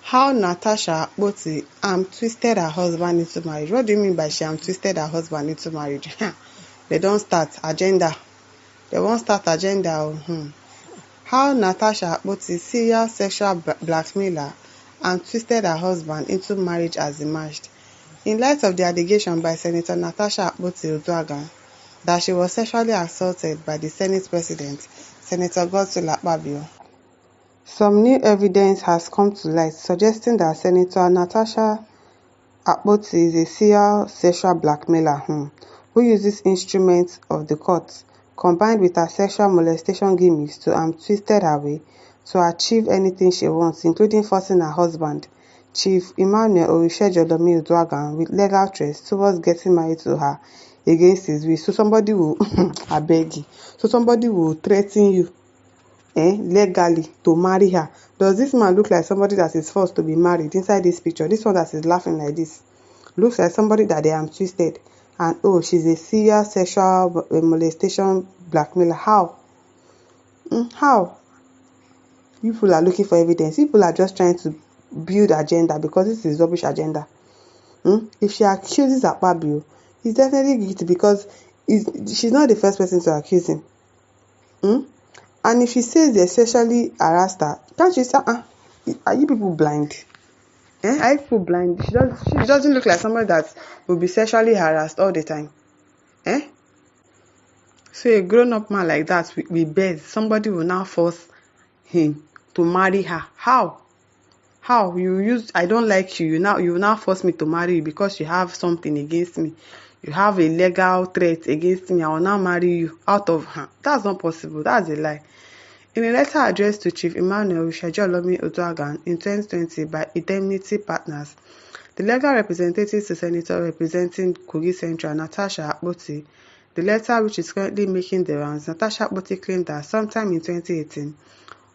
How Natasha twisted her husband into marriage. What do you mean by she twisted her husband into marriage? They don't start agenda. They won't start agenda. How Natasha serial sexual blackmailer twisted her husband into marriage as emerged. In light of the allegation by Senator Natasha Akpabio that she was sexually assaulted by the Senate President, Senator Akpabio, some new evidence has come to light suggesting that Senator Natasha Akpabio is a serial sexual blackmailer who uses instruments of the court combined with her sexual molestation gimmicks to twisted her way to achieve anything she wants, including forcing her husband, Chief Emmanuel Orisejolomi with legal threats towards getting married to her against his will. So somebody will, I beg you, so somebody will threaten you legally to marry her. Does this man look like somebody that is forced to be married inside this picture? This one that is laughing like this looks like somebody that they twisted, and oh, she's a serial sexual molestation blackmailer. How? How? People are looking for evidence. People are just trying to build agenda because this is rubbish agenda. If she accuses Akpabio, he's definitely guilty because she's not the first person to accuse him. And if she says they sexually harassed her, can't you say, are you people blind? Are you people blind? She doesn't look like somebody that will be sexually harassed all the time. So a grown-up man like that with bed, somebody will now force him to marry her. How? You use I don't like you. You will now force me to marry you because you have something against me. You have a legal threat against me. I will now marry you out of her. That's not possible. That's a lie. In a letter addressed to Chief Emmanuel Orisejolomi in 2020 by Indemnity Partners, the legal representative to Senator representing Kogi Central, Natasha Akpabio, the letter which is currently making the rounds, Natasha Akpabio claimed that sometime in 2018,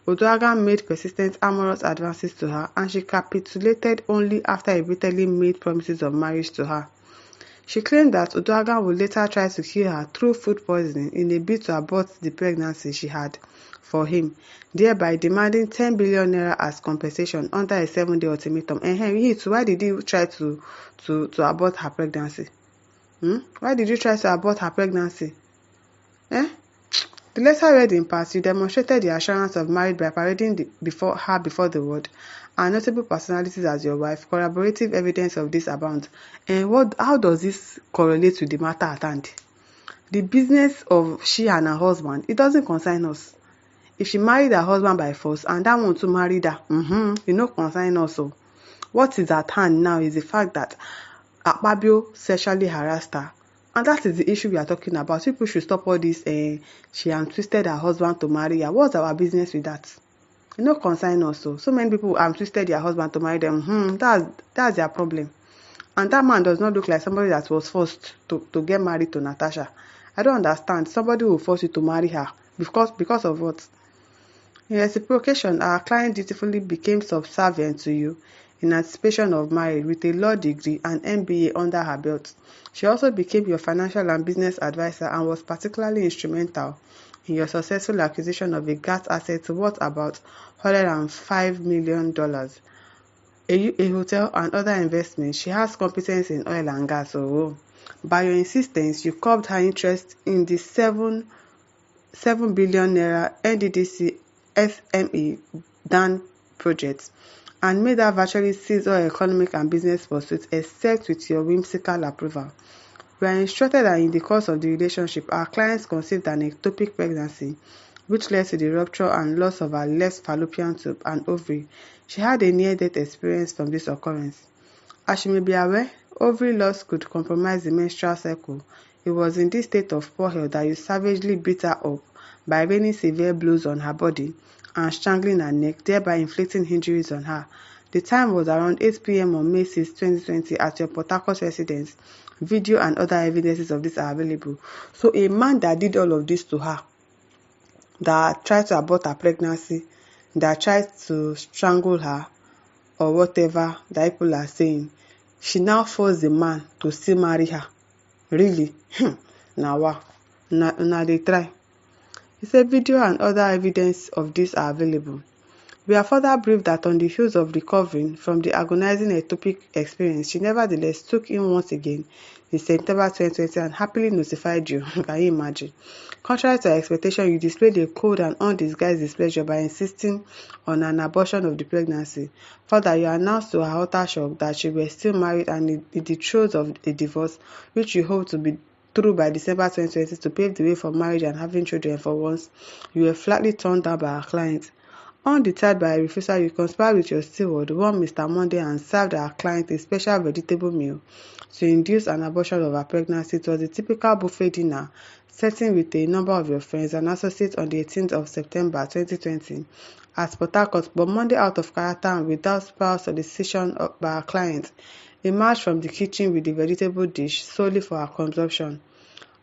Oduaghan made persistent amorous advances to her and she capitulated only after he repeatedly made promises of marriage to her. She claimed that Oduaghan would later try to kill her through food poisoning in a bid to abort the pregnancy she had for him, thereby demanding 10 billion naira as compensation under a 7-day ultimatum. Why did you try to abort her pregnancy? Why did you try to abort her pregnancy? The letter read in part, you demonstrated the assurance of marriage by parading before the world and notable personalities as your wife. Corroborative evidence of this abounds. And how does this correlate with the matter at hand? The business of she and her husband, it doesn't concern us. If she married her husband by force and that one to marry her, concern us. So what is at hand now is the fact that Akpabio sexually harassed her. And that is the issue we are talking about. People should stop all this. She twisted her husband to marry her. What's our business with that? Concern us. So many people twisted their husband to marry them. That's their problem. And that man does not look like somebody that was forced to get married to Natasha. I don't understand. Somebody will force you to marry her because of what? In reciprocation, our client dutifully became subservient to you in anticipation of marriage with a law degree and MBA under her belt. She also became your financial and business advisor and was particularly instrumental in your successful acquisition of a gas asset worth about $105 million, a hotel and other investments. She has competence in oil and gas. By your insistence, you curbed her interest in the 7 billion naira NDDC SME DAN project and made her virtually cease all economic and business pursuits except with your whimsical approval. We are instructed that in the course of the relationship, our clients conceived an ectopic pregnancy, which led to the rupture and loss of her left fallopian tube and ovary. She had a near-death experience from this occurrence. As you may be aware, ovary loss could compromise the menstrual cycle. It was in this state of poor health that you savagely beat her up by raining severe blows on her body and strangling her neck, thereby inflicting injuries on her. The time was around 8 p.m. on May 6, 2020 at your Port Harcourt residence. Video and other evidences of this are available. So a man that did all of this to her, that tried to abort her pregnancy, that tried to strangle her, or whatever that people are saying, she now forced the man to still marry her. Really? Now wow. Now they try. He said video and other evidence of this are available. We are further briefed that on the heels of recovering from the agonizing ectopic experience, she nevertheless took in once again in September 2020 and happily notified you. Can you imagine? Contrary to her expectation, you displayed a cold and undisguised displeasure by insisting on an abortion of the pregnancy. Further, you announced to her utter shock that you were still married and in the throes of a divorce, which you hoped to be through by December 2020 to pave the way for marriage and having children for once. You were flatly turned down by our client. Undeterred by a refusal, you conspired with your steward, one Mr. Monday, and served our client a special vegetable meal to induce an abortion of her pregnancy. It was a typical buffet dinner setting with a number of your friends and associates on the 18th of September 2020 at Port Harcourt, but Monday, out of character and without prior solicitation by our client, emerged from the kitchen with the vegetable dish solely for her consumption.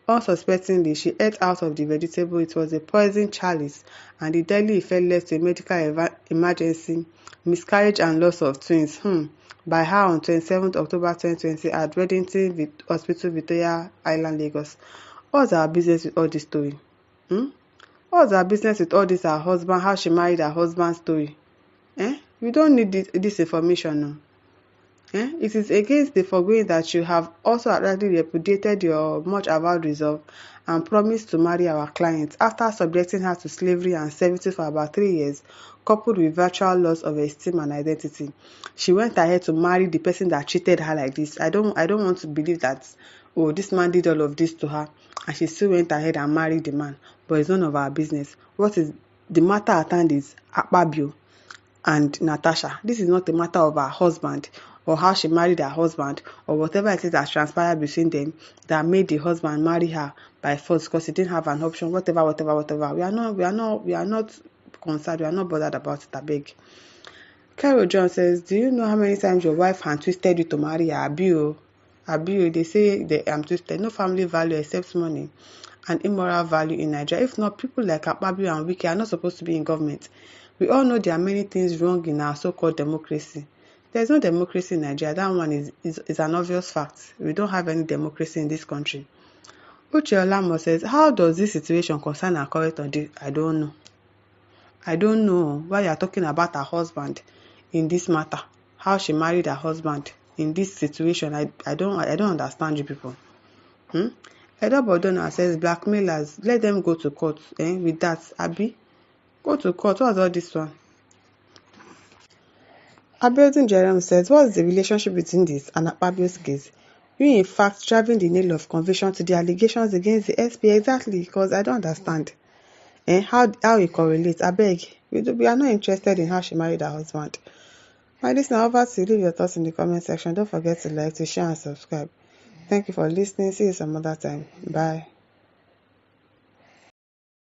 Unsuspectingly, she ate out of the vegetable. It was a poisoned chalice, and the deadly effect led to a medical emergency, miscarriage and loss of twins by her on 27th October 2020 at Reddington Hospital, Victoria Island, Lagos. What's our business with all this story? What's our business with all this her husband, how she married her husband's story? We don't need this information now. It is against the foregoing that you have also outrightly repudiated your much avowed resolve and promised to marry our client after subjecting her to slavery and servitude for about 3 years, coupled with virtual loss of esteem and identity. She went ahead to marry the person that treated her like this. I don't want to believe that, oh, this man did all of this to her and she still went ahead and married the man. But it's none of our business. What is the matter at hand is Akpabio and Natasha. This is not a matter of her husband or how she married her husband or whatever it is that transpired between them that made the husband marry her by force because he didn't have an option, whatever. We are not concerned, we are not bothered about it, I beg. Carol John says, do you know how many times your wife hand twisted you to marry her? Abio, they say they am twisted. No family value except money and immoral value in Nigeria. If not, people like Akpabio and Wiki are not supposed to be in government. We all know there are many things wrong in our so-called democracy. There is no democracy in Nigeria. That one is an obvious fact. We don't have any democracy in this country. Uche Olamo says, how does this situation concern our current audit? I don't know. I don't know why you are talking about her husband in this matter. How she married her husband in this situation. I don't understand you people. Edo Bodona says, blackmailers, let them go to court. With that, Abi, go to court. What's all this one? Abiodun Jerome says, what's the relationship between this and Akpabio'S case? You in fact driving the nail of conviction to the allegations against the SP? Exactly, because I don't understand how it correlates. I beg, we are not interested in how she married her husband. My listener, over to you. Leave your thoughts in the comment section. Don't forget to like, to share and subscribe. Thank you for listening. See you some other time. Bye.